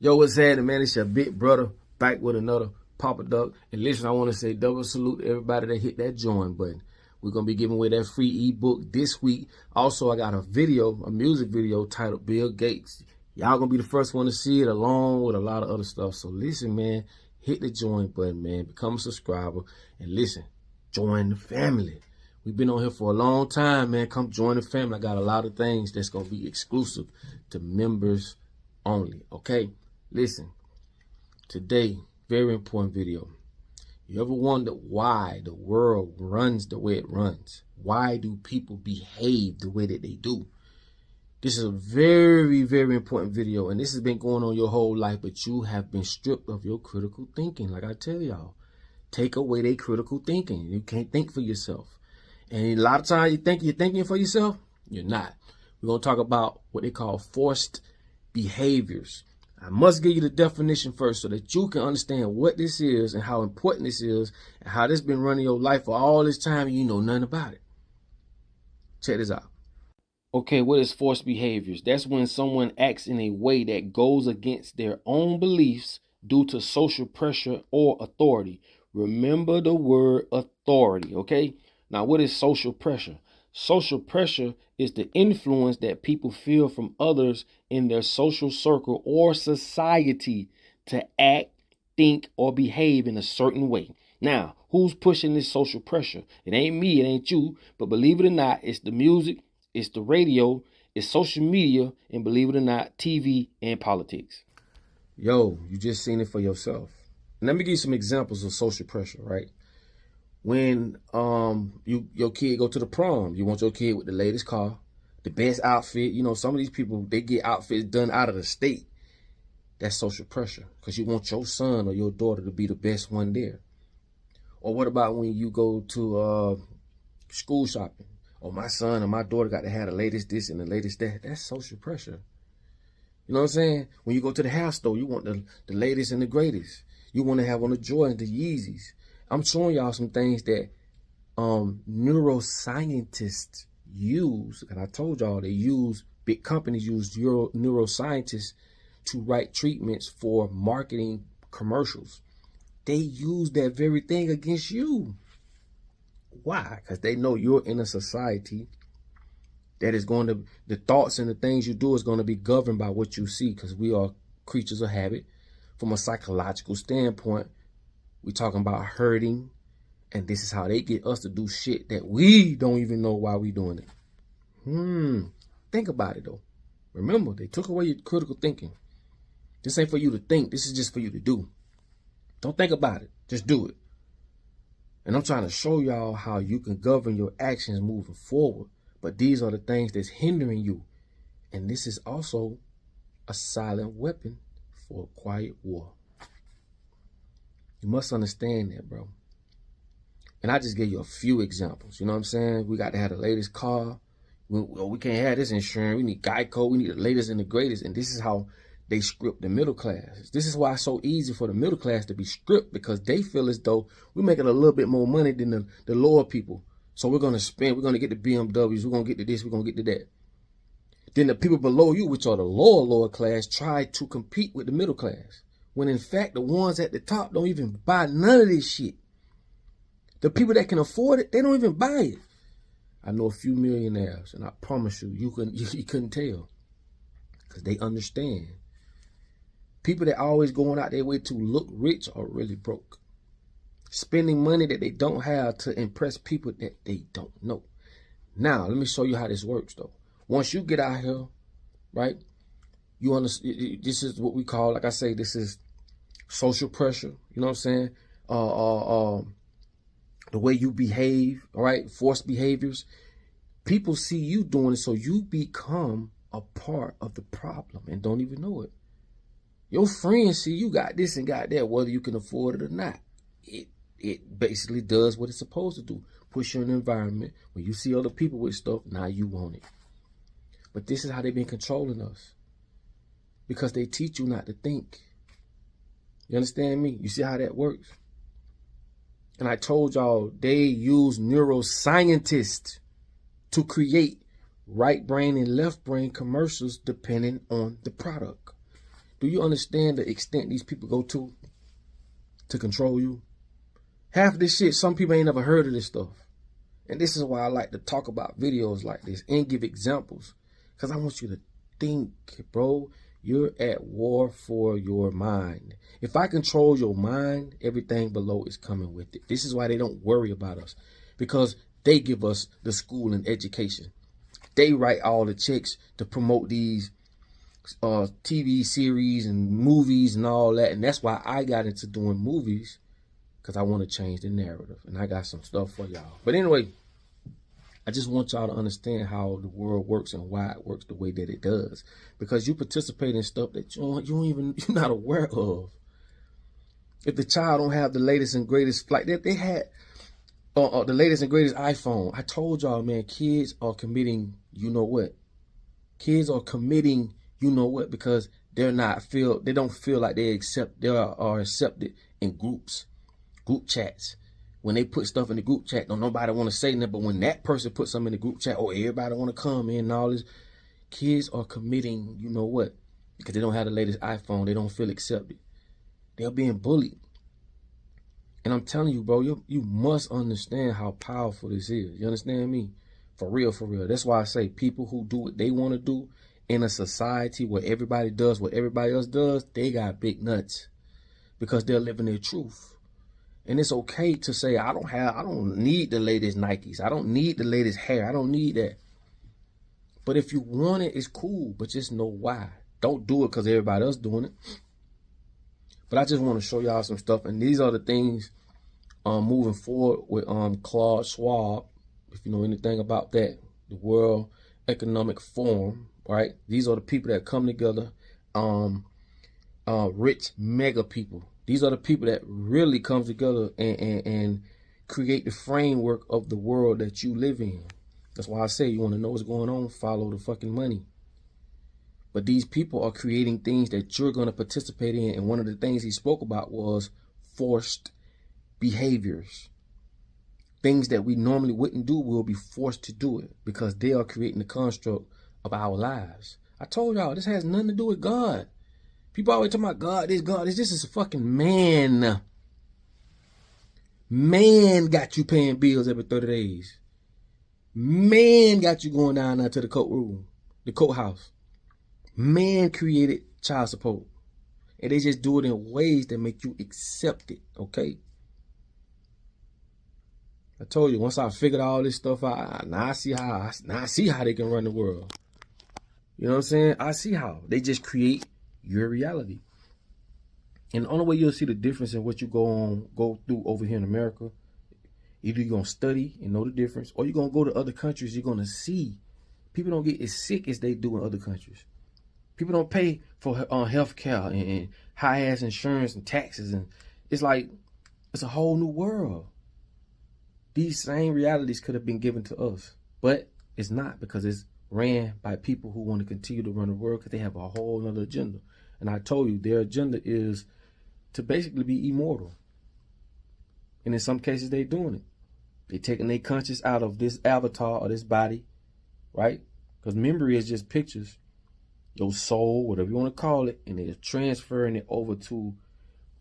Yo, what's happening, man? It's your big brother back with another Papa Duck. And listen, I want to say double salute to everybody that hit that join button. We're going to be giving away that free ebook this week. Also, I got a music video titled Bill Gates. Y'all going to be the first one to see it along with a lot of other stuff. So listen, man, hit the join button, man. Become a subscriber. And listen, join the family. We've been on here for a long time, man. Come join the family. I got a lot of things that's going to be exclusive to members only, okay? Listen, today, very important video. You ever wonder why the world runs the way it runs? Why do people behave the way that they do? This is a very, very important video, and this has been going on your whole life, but you have been stripped of your critical thinking. Like I tell y'all, take away their critical thinking. You can't think for yourself. And a lot of times you think you're thinking for yourself, you're not. We're going to talk about what they call forced behaviors. I must give you the definition first so that you can understand what this is and how important this is and how this been running your life for all this time and you know nothing about it. Check this out. Okay, what is forced behaviors? That's when someone acts in a way that goes against their own beliefs due to social pressure or authority. Remember the word authority, okay? Now, what is social pressure? Social pressure is the influence that people feel from others in their social circle or society to act, think, or behave in a certain way. Now, who's pushing this social pressure? It ain't me, it ain't you, but believe it or not, it's the music, it's the radio, it's social media, and believe it or not, TV and politics. Yo, you just seen it for yourself. And let me give you some examples of social pressure, right? When your kid go to the prom, you want your kid with the latest car, the best outfit. You know, some of these people, they get outfits done out of the state. That's social pressure because you want your son or your daughter to be the best one there. Or what about when you go to school shopping? Or my son or my daughter got to have the latest this and the latest that. That's social pressure. You know what I'm saying? When you go to the house store, you want the latest and the greatest. You want to have on the Jordans, the Yeezys. I'm showing y'all some things that neuroscientists use, and I told y'all big companies use neuroscientists to write treatments for marketing commercials. They use that very thing against you. Why? Because they know you're in a society that is going to, the thoughts and the things you do is going to be governed by what you see, because we are creatures of habit. From a psychological standpoint, we talking about hurting, and this is how they get us to do shit that we don't even know why we doing it. Think about it though. Remember, they took away your critical thinking. This ain't for you to think. This is just for you to do. Don't think about it. Just do it. And I'm trying to show y'all how you can govern your actions moving forward. But these are the things that's hindering you. And this is also a silent weapon for a quiet war. You must understand that, bro. And I just gave you a few examples. You know what I'm saying? We got to have the latest car. We can't have this insurance. We need Geico. We need the latest and the greatest. And this is how they script the middle class. This is why it's so easy for the middle class to be stripped, because they feel as though we're making a little bit more money than the lower people. So we're going to spend. We're going to get the BMWs. We're going to get to this. We're going to get to that. Then the people below you, which are the lower class, try to compete with the middle class. When in fact, the ones at the top don't even buy none of this shit. The people that can afford it, they don't even buy it. I know a few millionaires, and I promise you, you couldn't tell, because they understand. People that always going out their way to look rich are really broke. Spending money that they don't have to impress people that they don't know. Now, let me show you how this works, though. Once you get out here, right, you understand, this is what we call, like I say, this is social pressure. You know what I'm saying? The way you behave, all right, forced behaviors. People see you doing it, so you become a part of the problem and don't even know it. Your friends see you got this and got that, whether you can afford it or not. It basically does what it's supposed to do. Push you in an environment when you see other people with stuff, now you want it. But this is how they've been controlling us, because they teach you not to think. You understand me? You see how that works? And I told y'all they use neuroscientists to create right brain and left brain commercials depending on the product. Do you understand the extent these people go to control you? Half of this shit, some people ain't never heard of this stuff. And this is why I like to talk about videos like this and give examples. Because I want you to think, bro. You're at war for your mind. If I control your mind, everything below is coming with it. This is why they don't worry about us. Because they give us the school and education. They write all the checks to promote these TV series and movies and all that. And that's why I got into doing movies. Because I want to change the narrative. And I got some stuff for y'all. But anyway, I just want y'all to understand how the world works and why it works the way that it does. Because you participate in stuff that you're not aware of. If the child don't have the latest and greatest, like they had the latest and greatest iPhone. I told y'all, man, kids are committing, you know what? Kids are committing, you know what? Because they don't feel like they are accepted in group chats. When they put stuff in the group chat, don't nobody want to say nothing. But when that person puts something in the group chat, oh, everybody want to come in and all this. Kids are committing, you know what? Because they don't have the latest iPhone. They don't feel accepted. They're being bullied. And I'm telling you, bro, you must understand how powerful this is. You understand me? For real, for real. That's why I say people who do what they want to do in a society where everybody does what everybody else does, they got big nuts. Because they're living their truth. And it's okay to say, I don't need the latest Nikes. I don't need the latest hair. I don't need that. But if you want it, it's cool. But just know why. Don't do it because everybody else doing it. But I just want to show y'all some stuff. And these are the things moving forward with Claude Schwab. If you know anything about that. The World Economic Forum. Right? These are the people that come together. Rich mega people. These are the people that really come together and create the framework of the world that you live in. That's why I say you want to know what's going on, follow the fucking money. But these people are creating things that you're going to participate in. And one of the things he spoke about was forced behaviors. Things that we normally wouldn't do, we'll be forced to do it because they are creating the construct of our lives. I told y'all, this has nothing to do with God. People always talking about God, this. This is a fucking man. Man got you paying bills every 30 days. Man got you going down there to the courthouse. Man created child support. And they just do it in ways that make you accept it, okay? I told you, once I figured all this stuff out, now I see how they can run the world. You know what I'm saying? I see how. They just create your reality. And the only way you'll see the difference in what you go through over here in America, either you're going to study and know the difference, or you're going to go to other countries, you're going to see people don't get as sick as they do in other countries. People don't pay for health care and high-ass insurance and taxes. And it's like, it's a whole new world. These same realities could have been given to us, but it's not because it's ran by people who want to continue to run the world because they have a whole other agenda. And I told you, their agenda is to basically be immortal. And in some cases, they're doing it. They're taking their conscience out of this avatar or this body, right? Because memory is just pictures, your soul, whatever you want to call it, and they're transferring it over to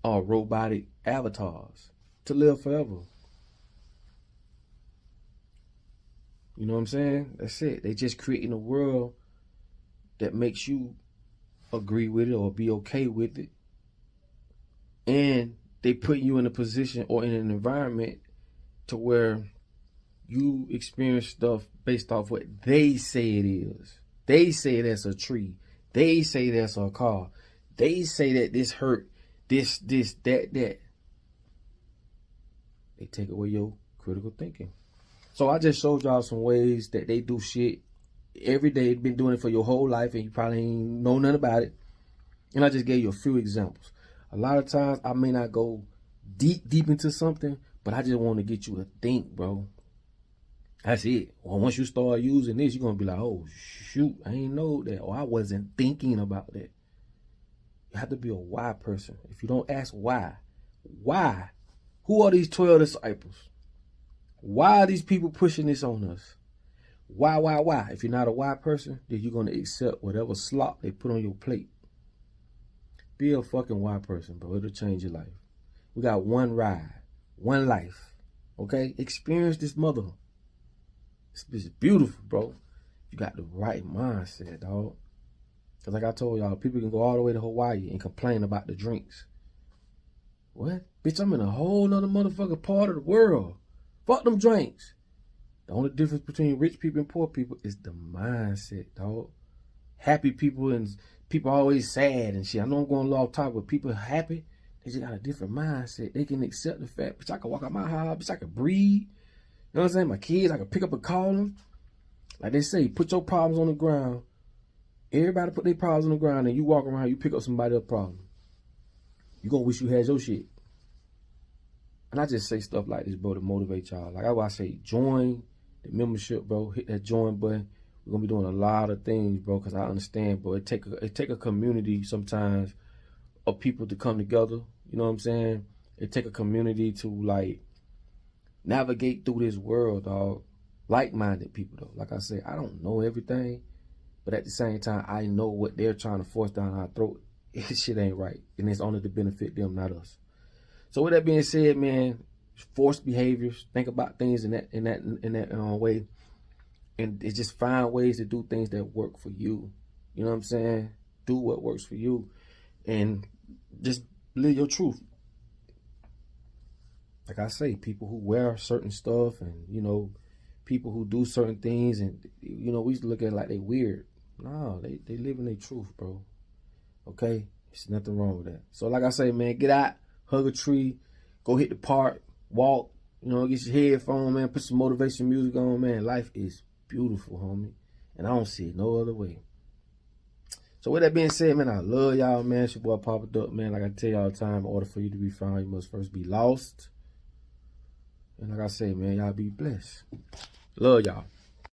robotic avatars to live forever. You know what I'm saying? That's it. They just creating a world that makes you agree with it or be okay with it. And they put you in a position or in an environment to where you experience stuff based off what they say it is. They say that's a tree. They say that's a car. They say that this hurt, this, that. They take away your critical thinking. So I just showed y'all some ways that they do shit every day. They've been doing it for your whole life and you probably ain't know nothing about it. And I just gave you a few examples. A lot of times I may not go deep into something, but I just want to get you to think, bro. That's it. Well, once you start using this, you're going to be like, oh, shoot, I ain't know that. Or I wasn't thinking about that. You have to be a why person. If you don't ask why? Who are these 12 disciples? Why are these people pushing this on us? Why? If you're not a why person, then you're going to accept whatever slop they put on your plate. Be a fucking white person, bro. It'll change your life. We got one ride, one life. Okay? Experience this mother. This is beautiful, bro. You got the right mindset, dog. Because like I told y'all, people can go all the way to Hawaii and complain about the drinks. What? Bitch, I'm in a whole nother motherfucking part of the world. Fuck them drinks. The only difference between rich people and poor people is the mindset, dog. Happy people and people always sad and shit. I know I'm going a little off topic, but people happy, they just got a different mindset. They can accept the fact, bitch, I can walk out my house, bitch, I can breathe. You know what I'm saying? My kids, I can pick up and call them. Like they say, put your problems on the ground. Everybody put their problems on the ground and you walk around, you pick up somebody else's problem. You gonna wish you had your shit. And I just say stuff like this, bro, to motivate y'all. Like I say, join the membership, bro. Hit that join button. We're gonna be doing a lot of things, bro, because I understand, bro. It take a community sometimes of people to come together. You know what I'm saying? It take a community to like navigate through this world, dog. Like-minded people, though. Like I said, I don't know everything, but at the same time, I know what they're trying to force down our throat. This shit ain't right, and it's only to benefit them, not us. So with that being said, man, forced behaviors. Think about things in that way, and it's just find ways to do things that work for you. You know what I'm saying? Do what works for you, and just live your truth. Like I say, people who wear certain stuff, and you know, people who do certain things, and you know, we used to look at it like they weird. No, they live in their truth, bro. Okay, there's nothing wrong with that. So like I say, man, get out, hug a tree, go hit the park, walk, you know, get your headphones, man, put some motivation music on, man. Life is beautiful, homie, and I don't see it no other way. So with that being said, man, I love y'all, man. It's your boy Papa Duck, man. Like I tell y'all all the time, in order for you to be found, you must first be lost. And like I say, man, y'all be blessed. Love y'all.